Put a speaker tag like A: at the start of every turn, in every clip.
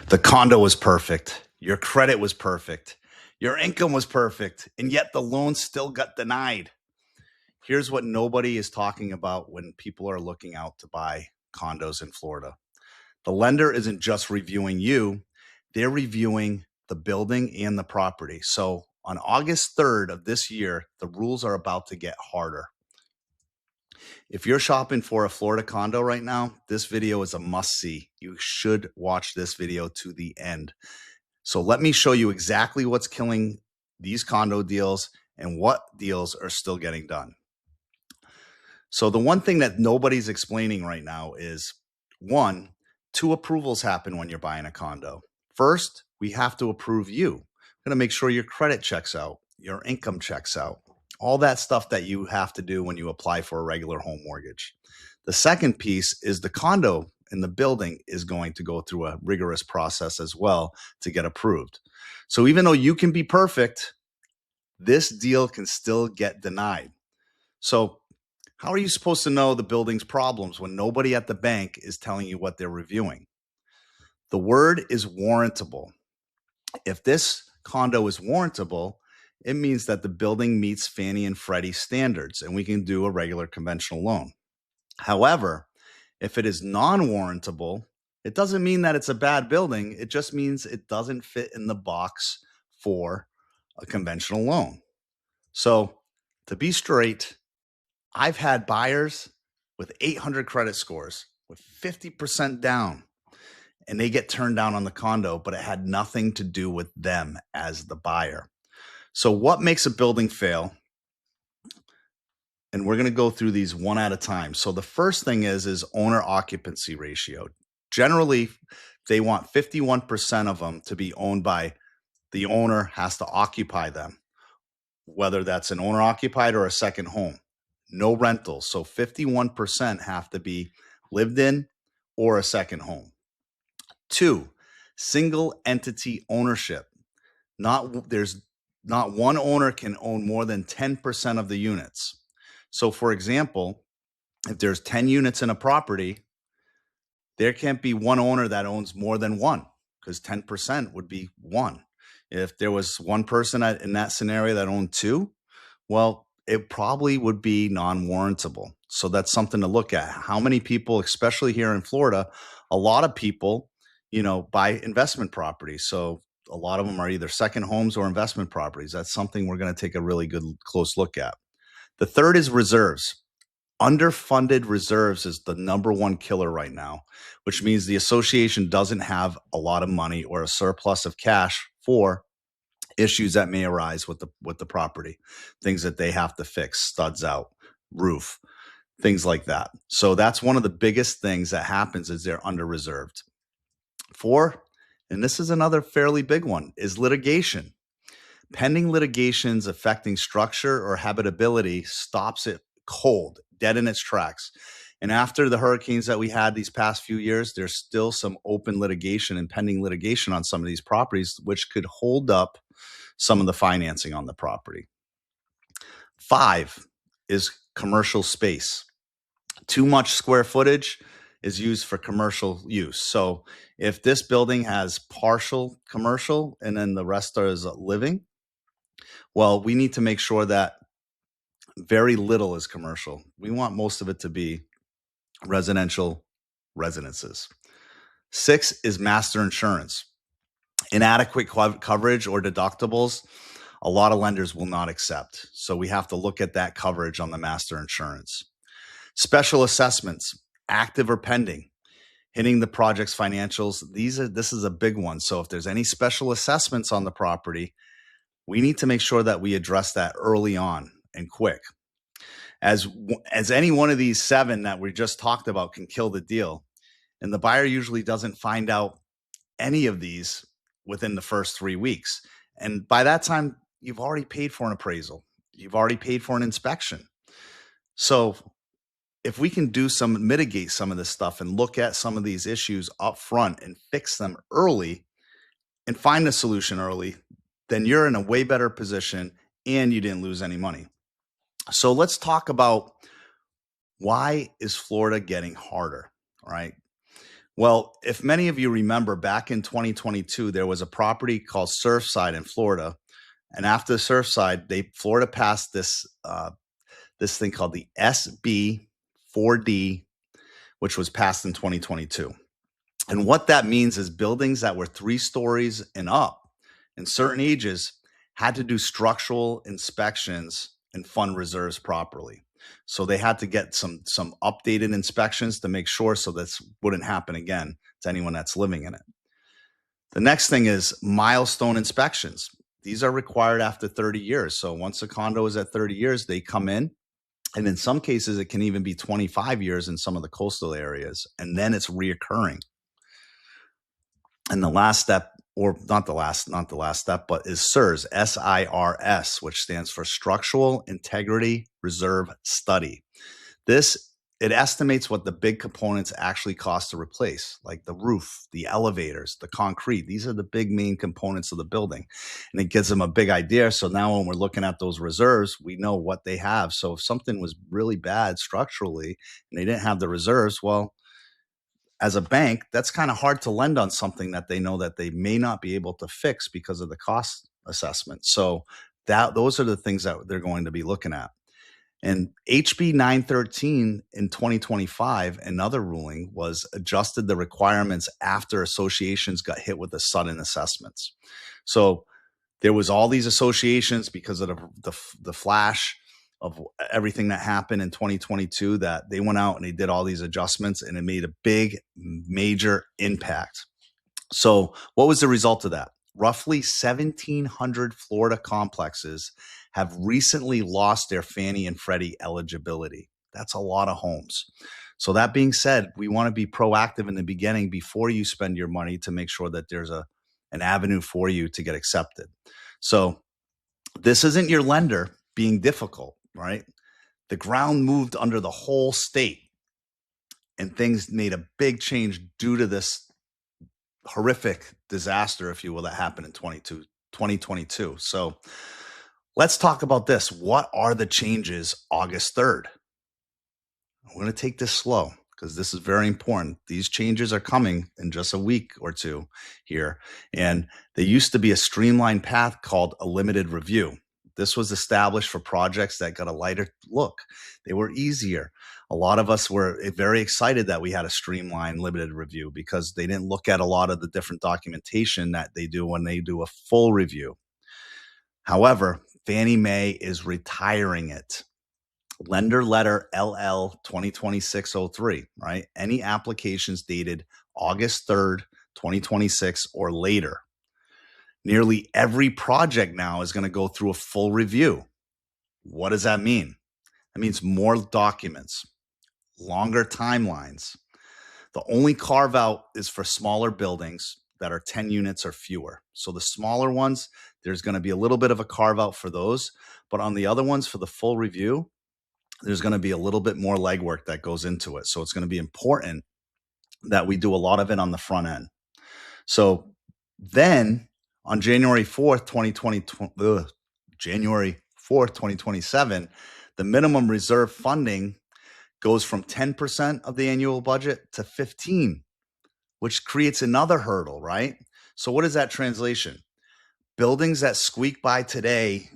A: The condo was perfect. Your credit was perfect. Your income was perfect. And yet the loan still got denied. Here's what nobody is talking about when people are looking out to buy condos in Florida. The lender isn't just reviewing you, they're reviewing the building and the property. So on August 3rd of this year, the rules are about to get harder. If you're shopping for a Florida condo right now, this video is a must see. You should watch this video to the end. So let me show you exactly what's killing these condo deals and what deals are still getting done. So the one thing that nobody's explaining right now is, one, two approvals happen when you're buying a condo. First, we have to approve you. We're going to make sure your credit checks out, your income checks out, all that stuff that you have to do when you apply for a regular home mortgage. The second piece is the condo in the building is going to go through a rigorous process as well to get approved. So even though you can be perfect, this deal can still get denied. So how are you supposed to know the building's problems when nobody at the bank is telling you what they're reviewing? The word is warrantable. If this condo is warrantable, it means that the building meets Fannie and Freddie standards and we can do a regular conventional loan. However, if it is non-warrantable, it doesn't mean that it's a bad building. It just means it doesn't fit in the box for a conventional loan. So to be straight, I've had buyers with 800 credit scores with 50% down, and they get turned down on the condo, but it had nothing to do with them as the buyer. So what makes a building fail? And we're going to go through these one at a time. So the first thing is owner occupancy ratio. Generally, they want 51% of them to be owned by the owner has to occupy them, whether that's an owner occupied or a second home. No rentals. So 51% have to be lived in or a second home. 2, single entity ownership. There's not one owner can own more than 10% of the units. So for example, if there's 10 units in a property, there can't be one owner that owns more than one because 10% would be one. If there was one person in that scenario that owned 2, well, it probably would be non-warrantable. So that's something to look at. How many people, especially here in Florida, a lot of people, buy investment properties. So a lot of them are either second homes or investment properties. That's something we're going to take a really good close look at. The third is reserves. Underfunded reserves is the number one killer right now, which means the association doesn't have a lot of money or a surplus of cash for issues that may arise with the property, things that they have to fix, studs out, roof, things like that. So that's one of the biggest things that happens is they're under reserved. 4, and this is another fairly big one, is litigation. Pending litigations affecting structure or habitability stops it cold, dead in its tracks. And after the hurricanes that we had these past few years, there's still some open litigation and pending litigation on some of these properties, which could hold up some of the financing on the property. 5 is commercial space. Too much square footage is used for commercial use. So if this building has partial commercial and then the rest is living, well, we need to make sure that very little is commercial. We want most of it to be residential residences. 6 is master insurance. Inadequate coverage or deductibles, a lot of lenders will not accept. So we have to look at that coverage on the master insurance. Special assessments, active or pending, hitting the project's financials. This is a big one. So if there's any special assessments on the property, we need to make sure that we address that early on and quick. As any one of these 7 that we just talked about can kill the deal. And the buyer usually doesn't find out any of these within the first 3 weeks. And by that time, you've already paid for an appraisal. You've already paid for an inspection. So if we can mitigate some of this stuff and look at some of these issues up front and fix them early and find a solution early, then you're in a way better position and you didn't lose any money. So let's talk about why is Florida getting harder, right? Well, if many of you remember back in 2022, there was a property called Surfside in Florida. And after Surfside, Florida passed this thing called the SB 4D, which was passed in 2022. And what that means is buildings that were 3 stories and up in certain ages had to do structural inspections and fund reserves properly. So they had to get some updated inspections to make sure so this wouldn't happen again to anyone that's living in it. The next thing is milestone inspections. These are required after 30 years. So once a condo is at 30 years, they come in. And in some cases, it can even be 25 years in some of the coastal areas. And then it's reoccurring. And the last step, or not the last step, but is SIRS, SIRS, which stands for Structural Integrity Reserve Study. It estimates what the big components actually cost to replace, like the roof, the elevators, the concrete. These are the big main components of the building. And it gives them a big idea. So now when we're looking at those reserves, we know what they have. So if something was really bad structurally and they didn't have the reserves, well, as a bank, that's kind of hard to lend on something that they know that they may not be able to fix because of the cost assessment. So those are the things that they're going to be looking at. And HB 913 in 2025, another ruling, was adjusted the requirements after associations got hit with the sudden assessments. So there was all these associations because of the flash of everything that happened in 2022 that they went out and they did all these adjustments, and it made a big, major impact. So what was the result of that? Roughly 1,700 Florida complexes have recently lost their Fannie and Freddie eligibility. That's a lot of homes. So that being said, we want to be proactive in the beginning before you spend your money to make sure that there's an avenue for you to get accepted. So this isn't your lender being difficult, right? The ground moved under the whole state and things made a big change due to this horrific disaster, if you will, that happened in 2022. So let's talk about this. What are the changes August 3rd? I'm going to take this slow because this is very important. These changes are coming in just a week or two here. And there used to be a streamlined path called a limited review. This was established for projects that got a lighter look. They were easier. A lot of us were very excited that we had a streamlined limited review because they didn't look at a lot of the different documentation that they do when they do a full review. However, Fannie Mae is retiring it. Lender letter LL 2026-03, right? Any applications dated August 3rd, 2026 or later. Nearly every project now is going to go through a full review. What does that mean? That means more documents, longer timelines. The only carve out is for smaller buildings that are 10 units or fewer. So the smaller ones, there's going to be a little bit of a carve out for those. But on the other ones, for the full review, there's going to be a little bit more legwork that goes into it. So it's going to be important that we do a lot of it on the front end. So then on January 4th, 2027, the minimum reserve funding goes from 10% of the annual budget to 15%, which creates another hurdle, right? So what is that translation? Buildings that squeak by today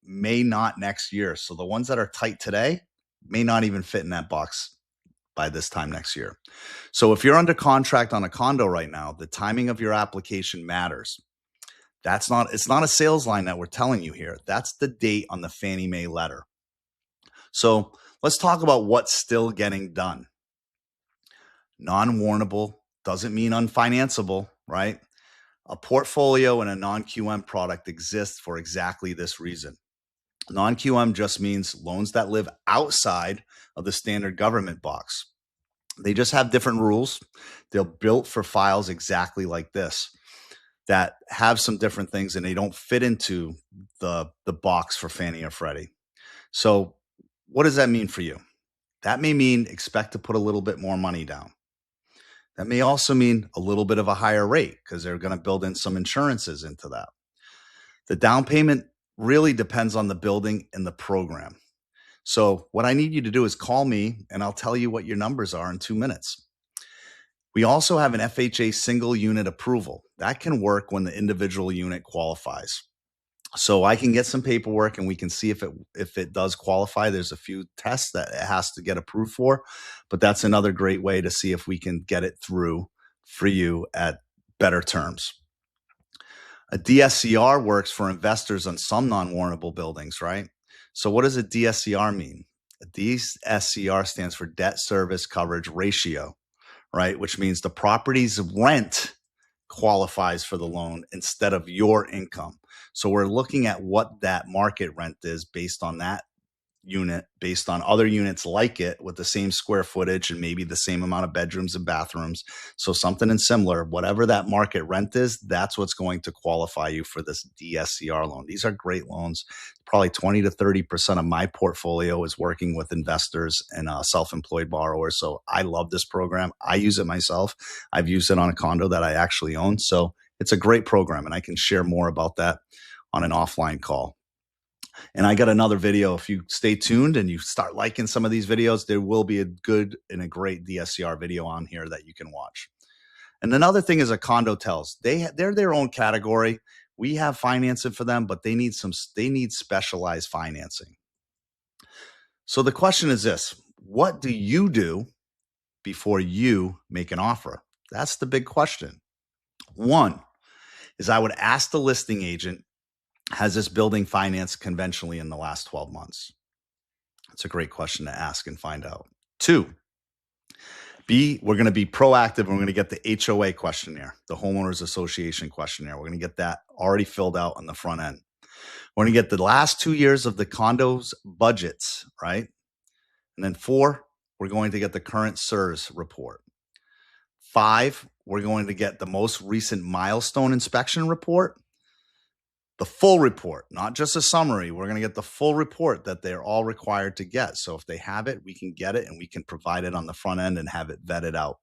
A: may not next year. So the ones that are tight today may not even fit in that box by this time next year. So if you're under contract on a condo right now, the timing of your application matters. It's not a sales line that we're telling you here. That's the date on the Fannie Mae letter. So let's talk about what's still getting done. Non-warrantable doesn't mean unfinanceable, right? A portfolio and a non-QM product exists for exactly this reason. Non-QM just means loans that live outside of the standard government box. They just have different rules. They're built for files exactly like this that have some different things and they don't fit into the box for Fannie or Freddie. So what does that mean for you? That may mean expect to put a little bit more money down. That may also mean a little bit of a higher rate because they're going to build in some insurances into that. The down payment really depends on the building and the program. So what I need you to do is call me and I'll tell you what your numbers are in 2 minutes. We also have an FHA single unit approval. That can work when the individual unit qualifies. So I can get some paperwork and we can see if it does qualify. There's a few tests that it has to get approved for, but that's another great way to see if we can get it through for you at better terms. A DSCR works for investors on some non-warrantable buildings, right? So what does a DSCR mean? A DSCR stands for debt service coverage ratio, right? Which means the property's rent qualifies for the loan instead of your income. So we're looking at what that market rent is based on that unit, based on other units like it with the same square footage and maybe the same amount of bedrooms and bathrooms. So something similar, whatever that market rent is, that's what's going to qualify you for this DSCR loan. These are great loans. Probably 20 to 30% of my portfolio is working with investors and self-employed borrowers. So I love this program. I use it myself. I've used it on a condo that I actually own. So it's a great program, and I can share more about that on an offline call. And I got another video. If you stay tuned and you start liking some of these videos, there will be a good and a great DSCR video on here that you can watch. And another thing is a condo tells. They're their own category. We have financing for them, but they need specialized financing. So the question is this: what do you do before you make an offer? That's the big question. One is I would ask the listing agent, has this building financed conventionally in the last 12 months? That's a great question to ask and find out. Two, we're going to be proactive and we're going to get the HOA questionnaire, the Homeowners Association questionnaire. We're going to get that already filled out on the front end. We're going to get the last 2 years of the condo's budgets, right? And then 4, we're going to get the current CSRS report. 5, we're going to get the most recent milestone inspection report. The full report, not just a summary. We're going to get the full report that they're all required to get. So if they have it, we can get it and we can provide it on the front end and have it vetted out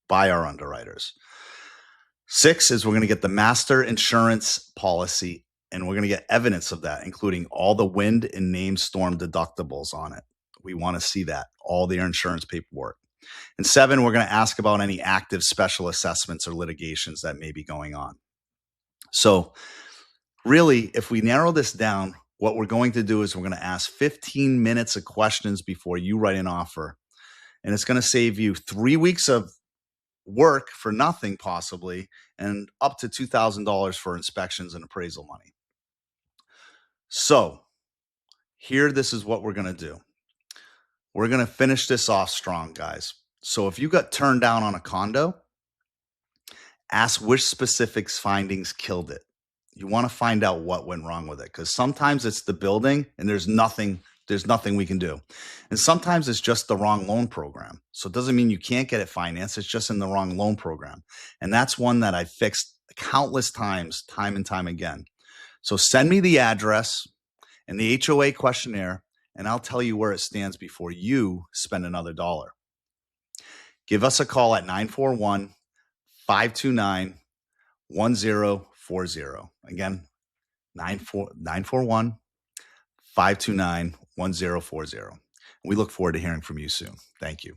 A: by our underwriters. 6 is we're going to get the master insurance policy, and we're going to get evidence of that, including all the wind and named storm deductibles on it. We want to see that, all their insurance paperwork. And 7, we're going to ask about any active special assessments or litigations that may be going on. So really, if we narrow this down, what we're going to do is we're going to ask 15 minutes of questions before you write an offer. And it's going to save you 3 weeks of work for nothing, possibly, and up to $2,000 for inspections and appraisal money. So this is what we're going to do. We're going to finish this off strong, guys. So if you got turned down on a condo, ask which specific findings killed it. You want to find out what went wrong with it, because sometimes it's the building and there's nothing we can do. And sometimes it's just the wrong loan program. So it doesn't mean you can't get it financed. It's just in the wrong loan program. And that's one that I fixed countless times, time and time again. So send me the address and the HOA questionnaire, and I'll tell you where it stands before you spend another dollar. Give us a call at 941-529-1040. Again, 941-529-1040. We look forward to hearing from you soon. Thank you.